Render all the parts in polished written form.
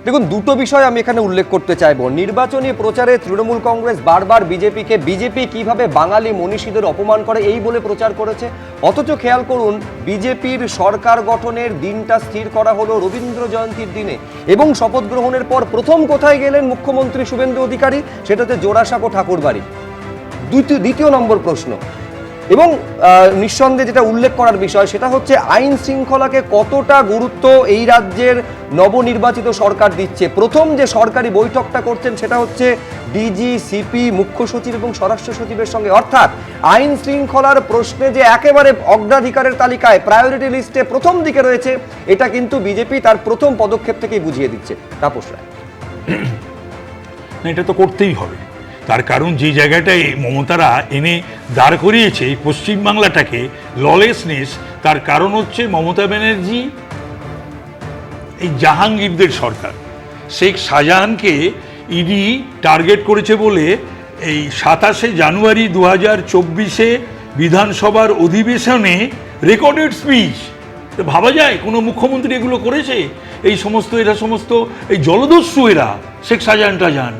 দেখুন, দুটো বিষয় আমি এখানে উল্লেখ করতে চাইবো। নির্বাচনী প্রচারে তৃণমূল কংগ্রেস বারবার বিজেপি কিভাবে বাঙালি মনীষীদের অপমান করে এই বলে প্রচার করেছে, অথচ খেয়াল করুন বিজেপির সরকার গঠনের দিনটা স্থির করা হলো রবীন্দ্র জয়ন্তীর দিনে, এবং শপথ গ্রহণের পর প্রথম কোথায় গেলেন মুখ্যমন্ত্রী শুভেন্দু অধিকারী, সেটা হচ্ছে জোড়াসাঁকো ঠাকুরবাড়ি। দ্বিতীয় নম্বর প্রশ্ন, এবং নিঃসন্দেহে যেটা উল্লেখ করার বিষয় সেটা হচ্ছে আইন শৃঙ্খলাকে কতটা গুরুত্ব এই রাজ্যের নবনির্বাচিত সরকার দিচ্ছে। প্রথম যে সরকারি বৈঠকটা করছেন সেটা হচ্ছে ডিজি, সিপি, মুখ্য সচিব এবং স্বরাষ্ট্র সচিবের সঙ্গে, অর্থাৎ আইন শৃঙ্খলার প্রশ্নে যে একেবারে অগ্রাধিকারের তালিকায় প্রায়োরিটি লিস্টে প্রথম দিকে রয়েছে, এটা কিন্তু বিজেপি তার প্রথম পদক্ষেপ থেকেই বুঝিয়ে দিচ্ছে। তাপস রায়, এটা তো করতেই হবে, তার কারণ যে জায়গাটায় মমতারা এনে দাঁড় করিয়েছে এই পশ্চিমবাংলাটাকে ললেসনেস, তার কারণ হচ্ছে মমতা ব্যানার্জি এই জাহাঙ্গীরদের সরকার। শেখ শাহজাহানকে ইডি টার্গেট করেছে বলে এই 27শে জানুয়ারি 2024 বিধানসভার অধিবেশনে রেকর্ডেড স্পিচ, ভাবা যায় কোনো মুখ্যমন্ত্রী এগুলো করেছে? এরা সমস্ত এই জলদস্যু, এরা শেখ শাহজাহান টাজাহান,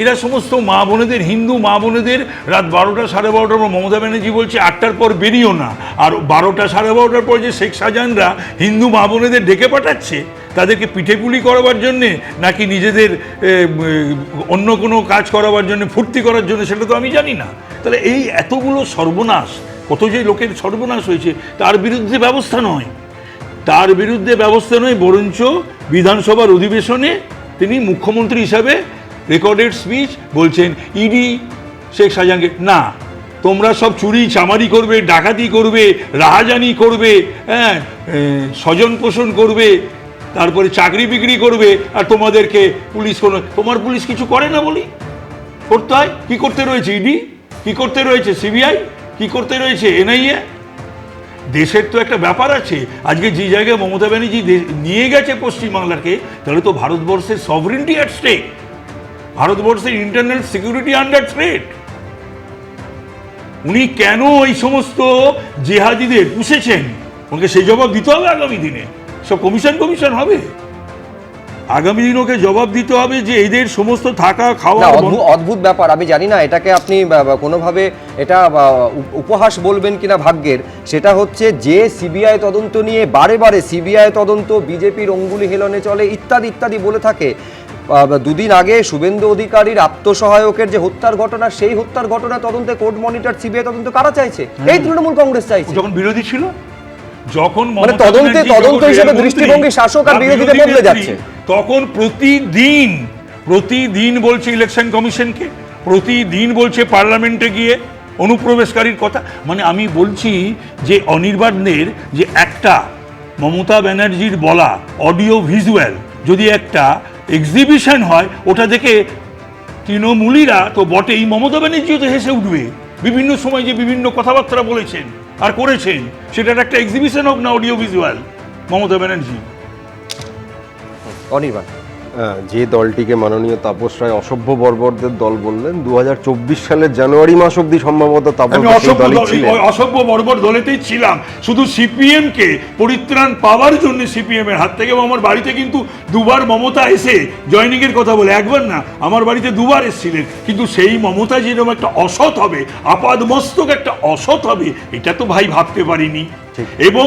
এরা সমস্ত মা বোনেদের, হিন্দু মা বোনেদের রাত 12টা সাড়ে 12টার পর মমতা ব্যানার্জি বলছে 8টার পর বেরিয়েও না, আর 12টা সাড়ে 12টার পর যে শেখ শাহজাহানরা হিন্দু মা বোনেদের ডেকে পাঠাচ্ছে তাদেরকে পিঠেপুলি করাবার জন্যে নাকি নিজেদের অন্য কোনো কাজ করাবার জন্য, ফুর্তি করার জন্য, সেটা তো আমি জানি না। তাহলে এই এতগুলো সর্বনাশ, কত যে লোকের সর্বনাশ হয়েছে, তার বিরুদ্ধে ব্যবস্থা নয়, বরঞ্চ বিধানসভার অধিবেশনে তিনি মুখ্যমন্ত্রী হিসাবে রেকর্ডেড স্পিচ বলছেন ইডি শেখ শাহজাহানকে, না তোমরা সব চুরি চামারি করবে, ডাকাতি করবে, রাহাজানি করবে, হ্যাঁ স্বজন পোষণ করবে, তারপরে চাকরি বিক্রি করবে, আর তোমাদেরকে পুলিশ তোমার পুলিশ কিছু করে না বলি করতে হয়। কি করতে রয়েছে ইডি, কি করতে রয়েছে সিবিআই, কি করতে রয়েছে এনআইএ? দেশের তো একটা ব্যাপার আছে। আজকে যে জায়গায় মমতা ব্যানার্জি নিয়ে গেছে পশ্চিমবাংলাকে, তাহলে তো ভারতবর্ষের সভরেনিটি অ্যাট স্টেক, ভারতবর্ষের ইন্টারনাল সিকিউরিটি আন্ডার থ্রেট। উনি কেন এই সমস্ত জেহাদিদের পুষেছেন, ওকে সেই জবাব দিতে হবে আগামী দিনে। সব কমিশন হবে, আগামী দিন ওকে জবাব দিতে হবে যে এদের সমস্ত থাকা খাওয়া। অদ্ভুত ব্যাপার, আমি জানি না এটাকে আপনি কোনোভাবে এটা উপহাস বলবেন কিনা ভাগ্যের, সেটা হচ্ছে যে সিবিআই তদন্ত নিয়ে বারে সিবিআই তদন্ত বিজেপির অঙ্গুলি হেলনে চলে ইত্যাদি ইত্যাদি বলে থাকে। দুদিন আগে শুভেন্দু অধিকারীর আত্মসহায়কের যে হত্যার ঘটনা, সেই হত্যার ঘটনা তদন্তে কোর্ট মনিটর সিবিআই তদন্ত কারা চাইছে? এই তৃণমূল কংগ্রেস চাইছে, যখন বিরোধী ছিল, যখন তদন্ত হিসেবে দৃষ্টিভঙ্গি শাসক আর বিরোধীতে বদলে যাচ্ছে, তখন প্রতিদিন বলছে ইলেকশন কমিশনকে, প্রতিদিন বলছে পার্লামেন্টে গিয়ে অনুপ্রবেশকারীর কথা। মানে আমি বলছি যে অনির্বাণের যে একটা মমতা ব্যানার্জির বলা অডিও ভিজুয়াল যদি একটা এক্সিবিশন হয়, ওটা দেখে তৃণমূলীরা তো বটেই, মমতা ব্যানার্জিও তো হেসে উঠবে। বিভিন্ন সময় যে বিভিন্ন কথাবার্তা বলেছেন আর করেছেন, সেটার একটা এক্সিবিশন হোক না অডিও ভিজুয়াল মমতা ব্যানার্জি। অনির্বাণ, যে দলটিকে মাননীয় তাপস রায় অসভ্য বর্বরদের দল বললেন, 2024 সালের জানুয়ারি মাস অবধি সম্ভবত অসভ্য বর্বর দলেতেই ছিলাম, শুধু সিপিএম কে পরিত্রাণ পাওয়ার জন্য, সিপিএম এর হাত থেকে। আমার বাড়িতে কিন্তু দুবার মমতা এসে জয়নিং এর কথা বলে, একবার না, আমার বাড়িতে দুবার এসেছিলেন। কিন্তু সেই মমতা যেরকম একটা অসৎ হবে, আপাদমস্তক একটা অসৎ হবে, এটা তো ভাই ভাবতে পারিনি। এবং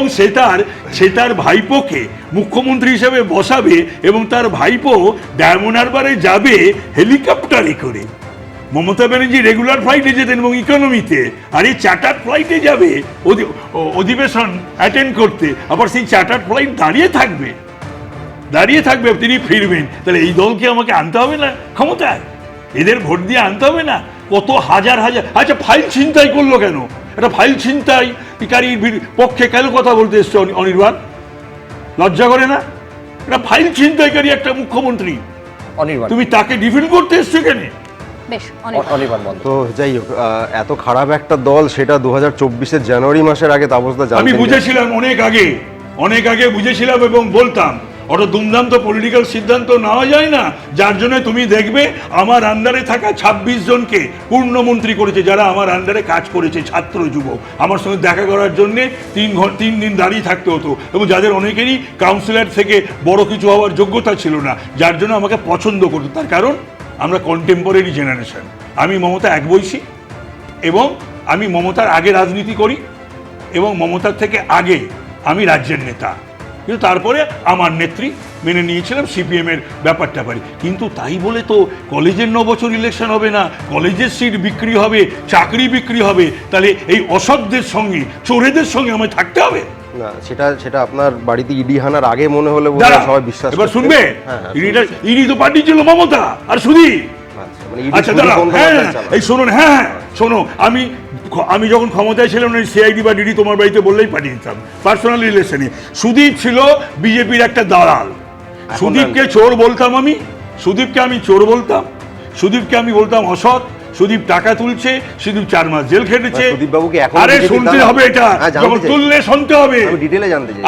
সে তার ভাইপোকে মুখ্যমন্ত্রী হিসেবে বসাবে, এবং তার ভাইপো ডায়মন্ড হারবারে যাবে হেলিকপ্টারে করে। মমতা ব্যানার্জি রেগুলার ফ্লাইটে যেতেন এবং ইকোনমিতে, আর এই চার্টার ফ্লাইটে যাবে অধিবেশন অ্যাটেন্ড করতে, আবার সেই চার্টার ফ্লাইট দাঁড়িয়ে থাকবে, তিনি ফিরবেন। তাহলে এই দলকে আমাকে আনতে হবে না ক্ষমতায়? এদের ভোট দিয়ে আনতে হবে না? কত হাজার, আচ্ছা ফাইল ছিনতাই করলো কেন? একটা ফাইল ছিনতাইকারীর পক্ষে কেন কথা বলতে এসছে অনির্বাণ? লজ্জা করে না? এটা ফাইল ছিনতাইকারী একটা মুখ্যমন্ত্রী, তুমি তাকে ডিফেন্ড করতে এসছো কেন? তো যাই হোক, এত খারাপ একটা দল, সেটা 2024 জানুয়ারি মাসের আগে তাপসদা জানতেন? আমি বুঝেছিলাম অনেক আগে বুঝেছিলাম, এবং বলতাম অত দুমদাম তো পলিটিক্যাল সিদ্ধান্ত নেওয়া যায় না, যার জন্য তুমি দেখবে আমার আন্ডারে থাকা 26 জনকে পূর্ণমন্ত্রী করেছে, যারা আমার আন্ডারে কাজ করেছে, ছাত্র যুবক। আমার সঙ্গে দেখা করার জন্যে 3 দিন দাঁড়িয়ে থাকতে হতো, এবং যাদের অনেকেরই কাউন্সিলর থেকে বড় কিছু হওয়ার যোগ্যতা ছিল না, যার জন্য আমাকে পছন্দ করতো। তার কারণ আমরা কন্টেম্পোরারি জেনারেশন। আমি মমতা এক বয়সী, এবং আমি মমতার আগে রাজনীতি করি, এবং মমতার থেকে আগে আমি রাজ্যের নেতা। কিন্তু তারপরে আমার নেত্রী মেনে নিয়েছিলাম সিপিএমের ব্যাপারটা পারি। কিন্তু তাই বলে তো কলেজের 9 বছর ইলেকশন হবে না, কলেজের সিট বিক্রি হবে, চাকরি বিক্রি হবে। তাহলে এই অসৎদের সঙ্গে, চোরেদের সঙ্গে আমায় থাকতে হবে না? সেটা আপনার বাড়িতে ইডি হানার আগে মনে হলে সবাই বিশ্বাস এবার শুনবে। হ্যাঁ, ইডি তো পার্টি ছিল মমতা আর সুধীর। আচ্ছা দাঁড়া, হ্যাঁ এই শুনুন, হ্যাঁ শোনো, আমি যখন ক্ষমতায় ছিলাম না, সিআইডি বা ডিডি তোমার বাড়িতে বললেই পাঠিয়ে দিতাম পার্সোনাল রিলেশনে। সুদীপ ছিল বিজেপির একটা দালাল। সুদীপকে চোর বলতাম আমি, সুদীপকে আমি চোর বলতাম, সুদীপকে আমি বলতাম অসৎ। সুদীপ টাকা তুলছে, সুদীপ 4 মাস জেল খেটেছে। আরে শুনতে হবে, এটা যখন তুললে শুনতে হবে,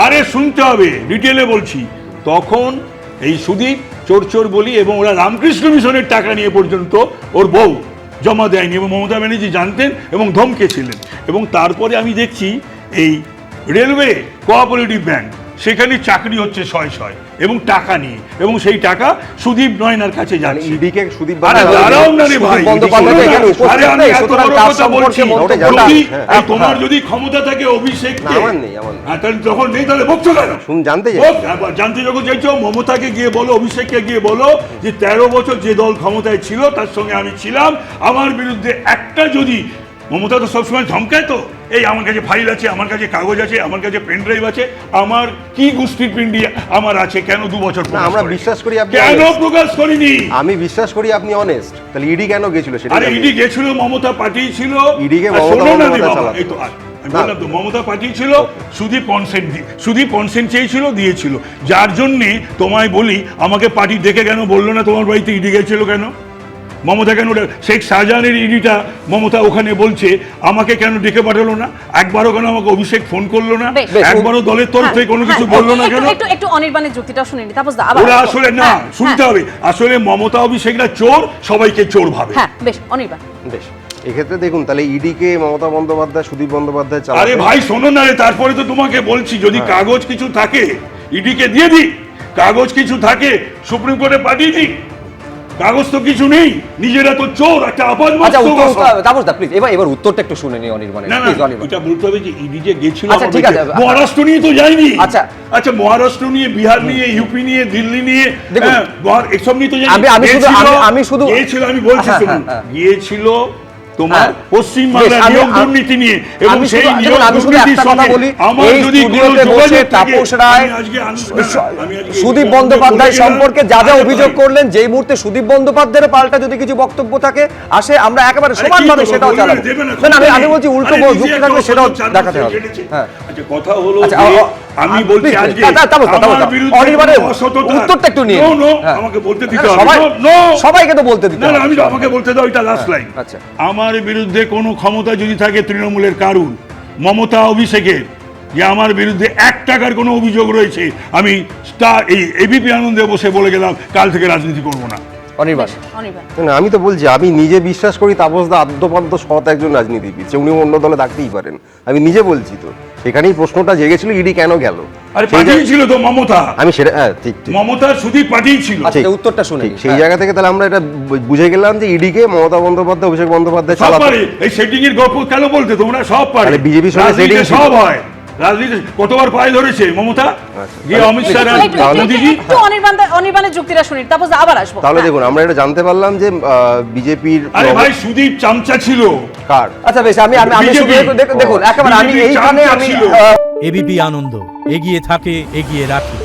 আরে শুনতে হবে, ডিটেলে বলছি। তখন এই সুদীপ চোর চোর বলি, এবং ওরা রামকৃষ্ণ মিশনের টাকা নিয়ে পর্যন্ত ওর বউ জমা দেয়নি, এবং মমতা ব্যানার্জি জানতেন এবং ধমকেছিলেন। এবং তারপরে আমি দেখছি এই রেলওয়ে কোঅপারেটিভ ব্যাংক, সেখানে চাকরি হচ্ছে 600 এবং টাকা নিয়ে, এবং সেই টাকা সুদীপ নয়নার কাছে যাচ্ছে। তোমার যদি ক্ষমতা থাকে অভিষেক, তখন নেই, তাহলে বকছো কেন? জানতে যখন চাইছো, মমতাকে গিয়ে বলো, অভিষেককে গিয়ে বলো যে 13 বছর যে দল ক্ষমতায় ছিল তার সঙ্গে আমি ছিলাম, আমার বিরুদ্ধে একটা যদি, মমতা তো সবসময় ধমকায় তো, এই আমার কাছে ফাইল আছে, আমার কাছে কাগজ আছে, আমার কাছে পেন ড্রাইভ আছে, আমার কি গোষ্ঠীর পিন্ডি আমার আছে, কেন 2 বছর আমরা বিশ্বাস করি আপনি কেন প্রকাশ করিনি? আমি বিশ্বাস করি আপনি অনেস্ট। তাহলে ইডি কেন গেছিল সেটা? আরে ইডি গেছিল, মমতা পার্টি ছিল, ইডি কে বললাম তো মমতা পার্টি ছিল, সুদীপ কনসেন্ট চেয়েছিল, দিয়েছিল। যার জন্যে তোমায় বলি, আমাকে পার্টি দেখে কেন বললো না তোমার বাড়িতে ইডি গেছিল কেন? মমতা কেন, শেখ শাহজাহানের ইডিটা মমতা ওখানে বলছে, আমাকে কেন ডেকে পাঠালো না? একবারও কেন আমাকে অভিষেক ফোন করলো না? একবারও দলের তরফ থেকে কোনো কিছু বললো না কেন? একটু অনির্বাণের যুক্তিটা শুনে নি, তারপর ওরা আসলে না, শুনতে হবে, আসলে মমতা অভিষেকরা চোর, সবাইকে চোর ভাবে। হ্যাঁ বেশ, অনির্বাণ বেশ। এক্ষেত্রে দেখুন, তাহলে ইডি কে মমতা বন্দ্যোপাধ্যায়, সুদীপ বন্দ্যোপাধ্যায় চালাবে। আরে ভাই শোনো না রে, তারপরে তো তোমাকে বলছি, যদি কাগজ কিছু থাকে ইডি কে দিয়ে দিই, কাগজ কিছু থাকে সুপ্রিম কোর্টে পাঠিয়ে দিই। কাগজ তো কিছু নেই, নিজেরা তো চোর, একটা আপাত আচ্ছা তাপসদা প্লিজ এবার উত্তরটা একটু শুনে নি অনির্বাণের। না না, এটা বলতে হবে যে ইডি যে গেছিল, আচ্ছা ঠিক আছে, মহারাষ্ট্র নিয়ে তো যায়নি। আচ্ছা আচ্ছা, মহারাষ্ট্র নিয়ে, বিহার নিয়ে, ইউপি নিয়ে, দিল্লি নিয়ে, এসব নিয়ে তো যায়নি। আমি শুধু গিয়েছিল, আমি বলছি শুনুন, গিয়েছিল তোমার পশ্চিম বাংলার নিয়োগ দুর্নীতি নিয়ে, এবং সেই নিয়োগ দুর্নীতির সঙ্গে আমার যদি কোনো যোগাযোগ থাকে, তাপস রায় সুদীপ বন্দ্যোপাধ্যায় সম্পর্কে যা যা অভিযোগ করলেন, যেই মুহূর্তে সুদীপ বন্দ্যোপাধ্যায়ের পাল্টা যদি কিছু বক্তব্য থাকে আসে, আমরা একেবারে সমানভাবে সেটাও চালাবো। না আমি বলছি উল্টো যুক্তি থাকবে, সেটাও দেখাতে হবে। হ্যাঁ আচ্ছা, কথা হলো আমি বলছি আজকে অনির্বাণের উত্তরটা একটু নিয়ে আমাকে বলতে দিতে হবে, সবাইকে তো বলতে দিতে হবে। না আমি আমাকে বলতে দাও, এটা লাস্ট লাইন। আচ্ছা, আমার বিরুদ্ধে কোনো ক্ষমতা যদি থাকে তৃণমূলের কারণ, মমতা অভিষেকের, যে আমার বিরুদ্ধে 1 টাকার কোনো অভিযোগ রয়েছে, আমি এই এবিপি আনন্দে বসে বলে গেলাম কাল থেকে রাজনীতি করবো না। আমি তো বলছি, আমি নিজে বিশ্বাস করি তাপসদা আদ্যপান্ত সৎ একজন রাজনীতিবিদ, উনি অন্য দলে থাকতেই পারেন, আমি নিজে বলছি। তো সেখানেই প্রশ্নটা জেগেছিল, ইডি কেন গেল? আরে পাঠিয়েছিল তো মমতা, আমি সেটা ঠিক মমতা সুদীপ পাঠিয়েছিল। আচ্ছা, উত্তরটা শুনে সেই জায়গা থেকে তাহলে আমরা এটা বুঝে গেলাম যে ইডি কে মমতা বন্দ্যোপাধ্যায়, অভিষেক বন্দ্যোপাধ্যায় চালাতে। এই সেটিং এর গল্প কেন বলতে তোমরা সব পারে? বিজেপির সঙ্গে সেটিং সব হয়, রাজনীতি কতবার পায়ে ধরেছে মমতা, গিয়ে অমিত শাহ, মোদিজি। একটু অনির্বাণের যুক্তিটা শুনি, তারপর আবার আসবো। তাহলে দেখুন, আমরা এটা জানতে পারলাম যে বিজেপির, আরে ভাই সুদীপ চামচা ছিল কার? আচ্ছা বেশ, আমি দেখুন একেবারে আমি এইখানে আমি এবিপি আনন্দ এগিয়ে থাকে, এগিয়ে রাখি।